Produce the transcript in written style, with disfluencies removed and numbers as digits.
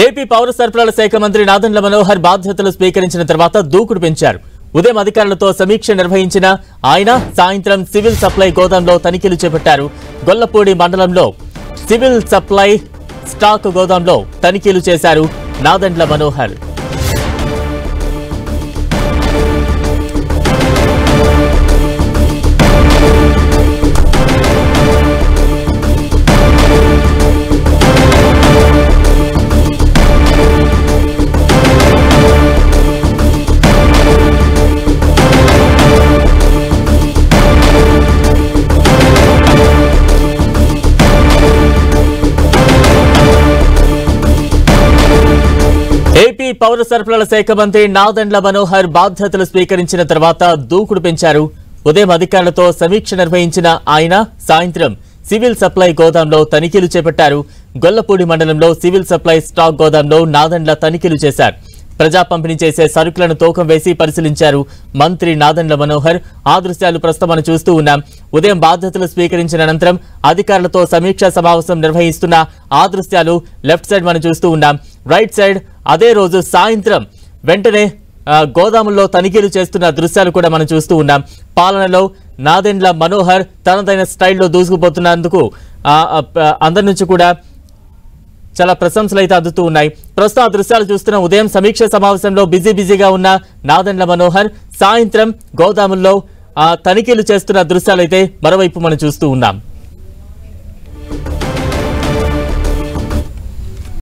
AP పౌర సరఫరాల శాఖ మంత్రి నాదెండ్ల మనోహర్ బాధ్యతలు స్వీకరించిన తర్వాత దూకుడు పెంచారు. ఉదయం అధికారులతో సమీక్ష నిర్వహించిన ఆయన సాయంత్రం సివిల్ సప్లై గోదాంలో తనిఖీలు చేపట్టారు. గొల్లపూడి మండలంలో సివిల్ సప్లై స్టాక్ గోదాంలో తనిఖీలు చేశారు నాదెండ్ల మనోహర్. ఏపీ పౌర సరఫరాల శాఖ మంత్రి నాదెండ్ల మనోహర్ బాధ్యతలు స్వీకరించిన తర్వాత దూకుడు పెంచారు. ఉదయం అధికారులతో సమీక్ష నిర్వహించిన ఆయన సాయంత్రం సివిల్ సప్లై గోదాంలో తనిఖీలు చేపట్టారు. గొల్లపూడి మండలంలో సివిల్ సప్లై స్టాక్ గోదాంలో నాదెండ్ల తనిఖీలు చేశారు. ప్రజా పంపిణీ చేసే సరుకులను తూకం వేసి పరిశీలించారు మంత్రి నాదెండ్ల మనోహర్. ఆ దృశ్యాలు ప్రస్తుతం మనం చూస్తూ ఉన్నాం. ఉదయం బాధ్యతలు స్వీకరించిన అనంతరం అధికారులతో సమీక్షా సమావేశం నిర్వహిస్తున్న ఆ దృశ్యాలు లెఫ్ట్ సైడ్ మనం చూస్తూ ఉన్నాం. రైట్ సైడ్ అదే రోజు సాయంత్రం వెంటనే గోదాముల్లో తనిఖీలు చేస్తున్న దృశ్యాలు కూడా మనం చూస్తూ ఉన్నాం. పాలనలో నాదెండ్ల మనోహర్ తనదైన స్టైల్లో దూసుకుపోతున్నందుకు అందరి నుంచి కూడా చాలా ప్రశంసలు అయితే అందుతూ ఉన్నాయి. ప్రస్తుతం ఆ దృశ్యాలు చూస్తున్న ఉదయం సమీక్ష సమావేశంలో బిజీగా ఉన్న నాదెండ్ల మనోహర్ సాయంత్రం గోదాముల్లో తనిఖీలు చేస్తున్న దృశ్యాలైతే మరోవైపు మనం చూస్తూ ఉన్నాం.